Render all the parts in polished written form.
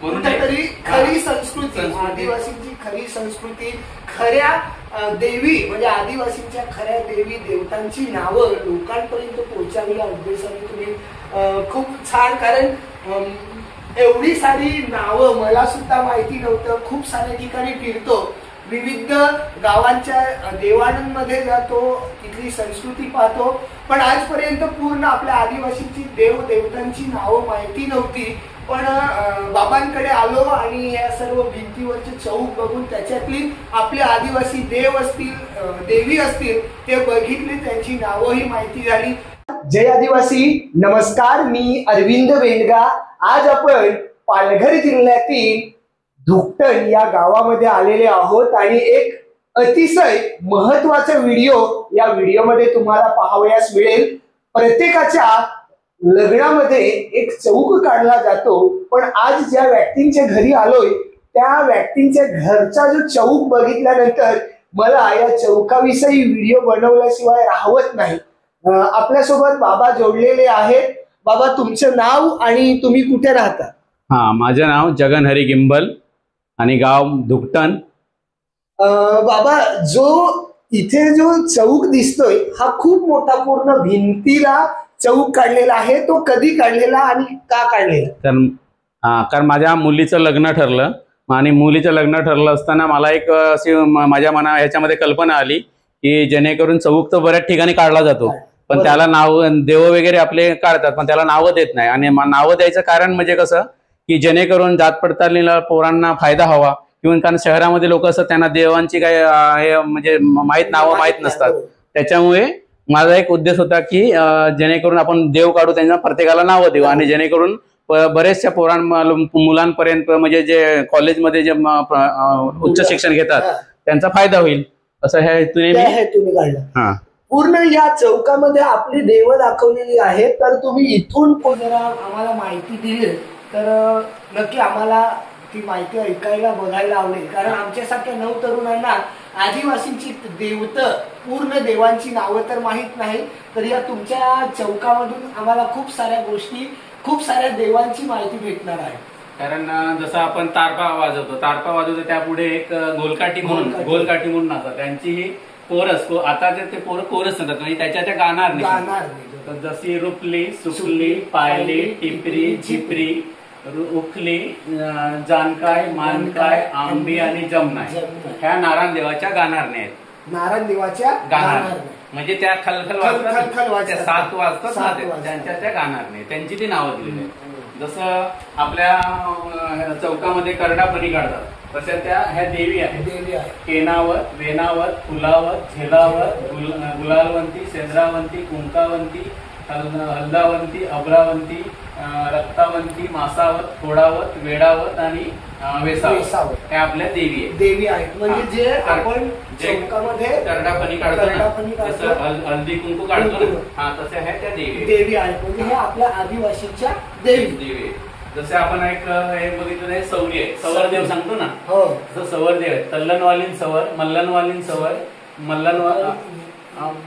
कुठेतरी खरी संस्कृती, आदिवासींची खरी संस्कृती, खऱ्या देवी म्हणजे आदिवासींच्या खऱ्या देवी देवतांची नावं लोकांपर्यंत पोहोचावी या उद्देशाने तुम्ही खूप छान, कारण एवढी सारी नावं मला सुद्धा माहिती नव्हतं. खूप साऱ्या ठिकाणी फिरतो, विविध गावांच्या देवाणंमध्ये जातो, तिथली संस्कृती पाहतो, पण आजपर्यंत पूर्ण आपल्या आदिवासींची देव देवतांची नावं माहिती नव्हती. पण बाबांकडे आलो आणि या सर्व भिंतीवरचे चौक बघून त्याच्यातली आपले आदिवासी देव असतील, देवी असतील ते बघितले, त्यांची नावंही माहिती झाली. जय आदिवासी, नमस्कार. मी अरविंद वेंडगा. आज आपण पालघर जिल्ह्यातील धुकटण या गावामध्ये आलेले आहोत आणि एक अतिशय महत्वाचा व्हिडिओ या व्हिडिओमध्ये तुम्हाला पाहावयास मिळेल. प्रत्येकाच्या लग्नामध्ये एक चौक काढला जातो, पण आज ज्या व्यक्तींच्या घरी आलोय त्या व्यक्तींच्या घरचा जो चौक बघितल्यानंतर मला या चौकाविषयी व्हिडिओ बनवल्याशिवाय राहवत नाही. आपल्यासोबत बाबा जोडलेले आहेत. बाबा, तुमचं नाव आणि तुम्ही कुठे राहता? माझं नाव जगन हरी गिंबल आणि गाव धुकटण. बाबा, इथे जो चौक दिसतोय हा खूप मोठा, पूर्ण भिंतीला चौक काढलेला आहे. तो कधी काढलेला आणि का काढलेला? कारण माझ्या मुलीचं लग्न ठरलं आणि मुलीचं लग्न ठरलं असताना मला एक अशी माझ्या मना ह्याच्यामध्ये कल्पना आली की जेणेकरून चौक तर बऱ्याच ठिकाणी काढला जातो, पण त्याला नाव देव वगैरे आपले काढतात, पण त्याला नावं देत नाही. आणि नावं द्यायचं कारण म्हणजे कसं की जेणेकरून जात पडताळणीला पोरांना फायदा हवा, किंवा कारण शहरामध्ये लोक असतात त्यांना देवांची काय म्हणजे नावं माहीत नसतात. त्याच्यामुळे माझा एक उद्देश होता की जेणेकरून आपण देव काढू, त्यांना प्रत्येकाला नावं देऊ आणि जेणेकरून बरेचशा मुलांपर्यंत म्हणजे जे कॉलेजमध्ये जे उच्च शिक्षण घेतात त्यांचा फायदा होईल, असं ह्या हेतूने काढलं. पूर्ण या चौकामध्ये आपली देव दाखवलेली आहे. तर तुम्ही इथून जरा आम्हाला माहिती दिली तर नक्की आम्हाला ती माहिती ऐकायला बघायला आवडेल, कारण आमच्यासारख्या नवतरुणांना आदिवासींची देवत पूर्ण देवांची नावं तर माहित नाही. तर या तुमच्या चौकामधून आम्हाला खूप साऱ्या गोष्टी, खूप साऱ्या देवांची माहिती भेटणार आहे. कारण जसं आपण तारपा वाजवतो त्यापुढे एक गोलकाठी म्हणून असतात, त्यांची ही कोरस, आता ते पोरं कोरस म्हणतात, म्हणजे त्याच्या गाणार नाही. जशी रुपली, सुकली, पायली, टिपरी, झिपरी, उखली, जानकाय, मानकाय, आंबी आणि जमनाय ह्या नारायण देवाच्या गाणारणे आहेत. नारायण देवाच्या गाणार म्हणजे त्या खलखल वाजतात, 7 वाजतात त्यांच्या त्या गाणारणे, त्यांची ती नावं दिलेली आहेत. जसं आपल्या चौकामध्ये करडापणी काढतात तशा त्या ह्या देवी आहेत. केनावत, वेनावत, फुलावत, झेलावत, गुलालवंती, सेंद्रावंती, कुंकावंती, हल्दावंती, अभरावंती, रक्तावंती, मासावत, फोडावत, वेडावत आणि वेसावत ह्या आपल्या देवी आहेत. म्हणजे जे आपण चौकामध्ये करडापणी काढतो, हल्दी कुंकू काढतो ना, तसे ह्या त्या देवी आहेत. म्हणजे हे आपल्या आदिवासींच्या देवी. जसे आपण एक हे बघितलं आहे, सौरी आहे, सवर देव सांगतो ना, जसं सवर देव आहे. तल्लनवालीन सवर, मल्लनवालीन सवर,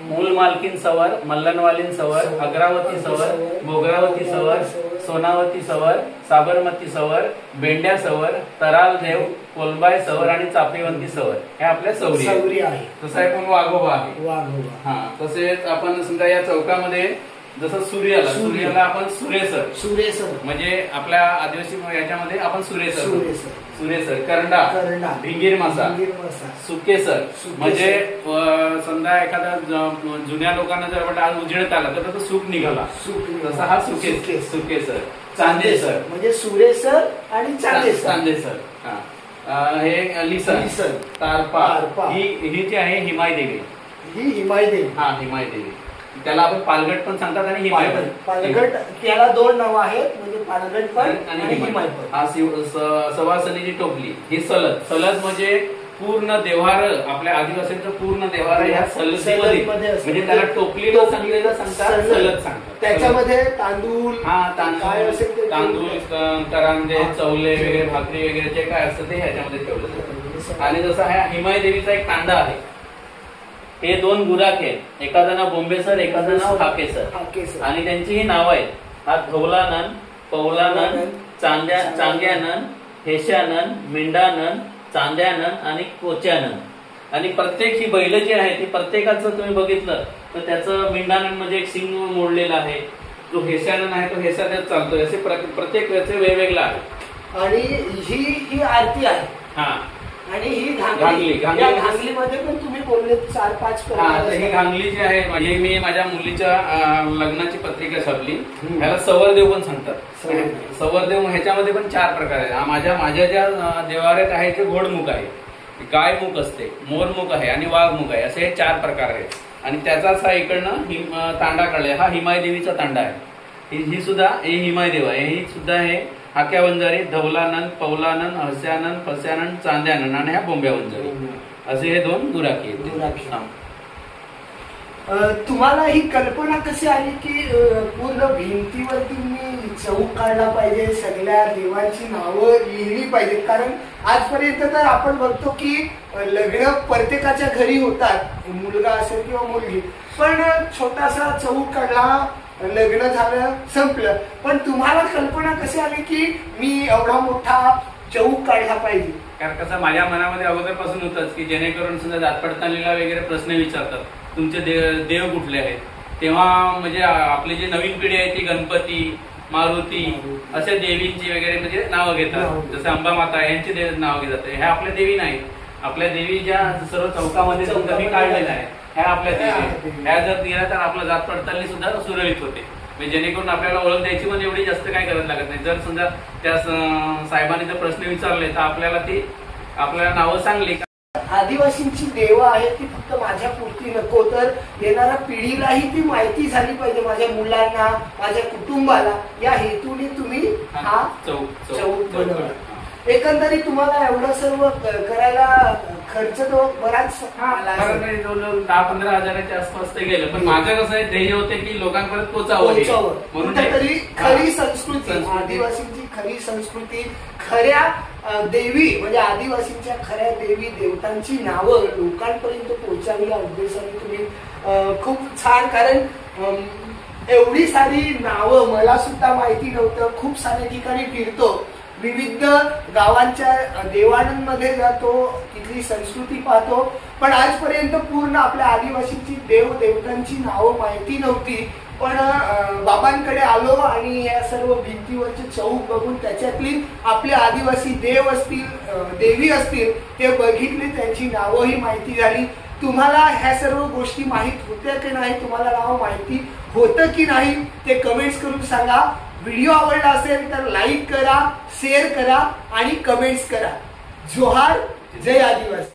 मूल मालकीन सवर, मल्लनवालीन सवर, अग्रावती सवर, मोगरावती सवर, सोनावती सवर, साबरमती सवर, बेंड्या सवर, तराल देव, कोलबाय सवर आणि चापेवंती सवर हे आपल्या सौरी आहे. तसं आहे पण वाघोबा आहे. तसेच आपण समजा या चौकामध्ये जसं सूर्याला आपण सुरेसर म्हणजे आपल्या आदिवासी याच्यामध्ये आपण सुरेसर, करंडा, भिंगीर मासा, सुकेसर म्हणजे समजा एखादा जुन्या लोकांना जर आज उजेडत आला तर त्याचा सुख निघाला, तसा हा सुकेसर. चांदेसर म्हणजे सुरेसर आणि चांदेसर. हे लिसन, तारपा, ही जी आहे हिमाय देवी. हिमाय देवी त्याला आपण पालगट पण सांगतात आणि हिमाय पण. पालगट त्याला 2 नावं आहेत, म्हणजे पालगट पण आणि हिमाय पण. हा सवासनीची टोपली, ही सलद म्हणजे पूर्ण देव्हार, आपल्या आदिवासींचं पूर्ण देव्हार ह्या सलदीमध्ये, म्हणजे त्याला टोपली सांगलेलं सांगतात, सलद सांगतात. त्याच्यामध्ये तांदूळ, तांदूळ, करांदे, चवले वगैरे, भाकरी वगैरे जे काय असतं ते ह्याच्यामध्ये ठेवलं जातं. आणि जसं हा हिमाय देवीचा एक तांडा आहे, हे 2 गुराख आहेत, एखादं नाव बोंबेसर, एखादं नाव हाकेसर, आणि त्यांची ही नावं आहेत. हा धवलानन, पवलानन, चांग्यानन, हेशानन, मेंढानन, चांद्यानन आणि कोच्यानन. आणि प्रत्येक ही बैल जी आहे ती प्रत्येकाचं तुम्ही बघितलं तर त्याचं मेंढानन म्हणजे एक सिंग मोडलेला आहे, जो हेशानन आहे तो हेशानच चालतोय, असे प्रत्येक याचे वेगवेगळं आहे. आणि ही आरती आहे. हा, आणि ही घांगली घांगलीमध्ये पण तुम्ही बोलले 4-5 प्रकार. ही घांगली जी आहे म्हणजे मी माझ्या मुलीच्या लग्नाची पत्रिका छापली, ह्याला सवरदेव पण सांगतात. सवरदेव ह्याच्यामध्ये पण 4 प्रकार आहेत. माझ्या ज्या देवाऱ्यात आहे ते घोडमुख आहे, गायमुख असते, मोरमुख आहे आणि वाघमुख आहे, असे हे 4 प्रकार आहेत. आणि त्याचाच हा इकडनं तांडा काढलाय, हा हिमाय देवीचा तांडा आहे. ही सुद्धा ही हिमाय देव आहे. ही सुद्धा आहे हाक्या वंजारी, धवलानंद, पवलानंद, हस्यानंद, फस्यानंद, चांद्यानंद आणि ह्या बोंब्या वंजारी, असे हे 2 गुराखी आहेत. तुम्हाला ही कल्पना कशी आली की पूर्ण भिंतीवरती मी चौक काढला पाहिजे, सगळ्या देवांची नावं लिहिली पाहिजेत? कारण आजपर्यंत तर आपण बघतो की लग्न प्रत्येकाच्या घरी होतात, मुलगा असेल किंवा मुलगी, पण छोटासा चौक काढला, लग्न झालं, संपलं. पण तुम्हाला कल्पना कशी आली की मी एवढा मोठा चौक काढला पाहिजे? कारण कसं माझ्या मनामध्ये अगोदरपासून होतंच की जेणेकरून सुद्धा जात पडताळणीला वगैरे प्रश्न विचारतात, तुमचे देव कुठले आहेत, तेव्हा म्हणजे आपली जी नवीन पिढी आहे ती गणपती, मारुती अशा देवींची वगैरे म्हणजे नावं घेतात. जसं अंबा माता यांची नाव घेतात. ह्या आपल्या देवी नाहीत. आपल्या देवी ज्या सर्व चौकामध्ये मी काढलेल्या आहेत ह्या आपल्या देवी. ह्या जर दिल्या तर आपलं जात पडताळणी सुद्धा सुरळीत होते, म्हणजे जेणेकरून आपल्याला ओळख द्यायची पण एवढी जास्त काय करायला लागत नाही. जर समजा त्या साहेबांनी जर प्रश्न विचारले तर आपल्याला नावं सांगली. आदिवासींची देव आहे ती फक्त माझ्या पुरती नको, तर येणाऱ्या पिढीलाही ती माहिती झाली पाहिजे, माझ्या मुलांना, माझ्या कुटुंबाला. या हेतूने तुम्ही हा चौक बनवला. एकंदरीत तुम्हाला एवढं सर्व करायला खर्च तो बराच 10-15 हजाराच्या आसपास ते गेलं. पण माझं कसं आहे ध्येय होते की लोकांपर्यंत पोचावं, म्हणून तरी खरी संस्कृती, आदिवासींची खरी संस्कृती, खऱ्या देवी म्हणजे आदिवासींच्या खऱ्या देवी देवतांची नावं लोकांपर्यंत पोहोचावी या उद्देशाने तुम्ही खूप छान. कारण एवढी सारी नावं मला सुद्धा माहिती नव्हतं. खूप साऱ्या ठिकाणी फिरतो, विविध गावांच्या देवाणंमध्ये जातो, तिथली संस्कृती पाहतो, पण आजपर्यंत पूर्ण आपल्या आदिवासींची देवतांची नावं माहिती नव्हती. पण बाबांकडे आलो आणि या सर्व भिंतीवरचे चौक बघून त्याच्यातली आपले आदिवासी देव असतील, देवी असतील ते बघितले, त्यांची नावंही माहिती झाली. तुम्हाला ह्या सर्व गोष्टी माहित होत्या की नाही, तुम्हाला नाव माहिती होतं की नाही ते कमेंट्स करून सांगा. व्हिडिओ आवडला असेल तर लाईक करा, शेअर करा आणि कमेंट्स करा. जोहार, जय आदिवासी.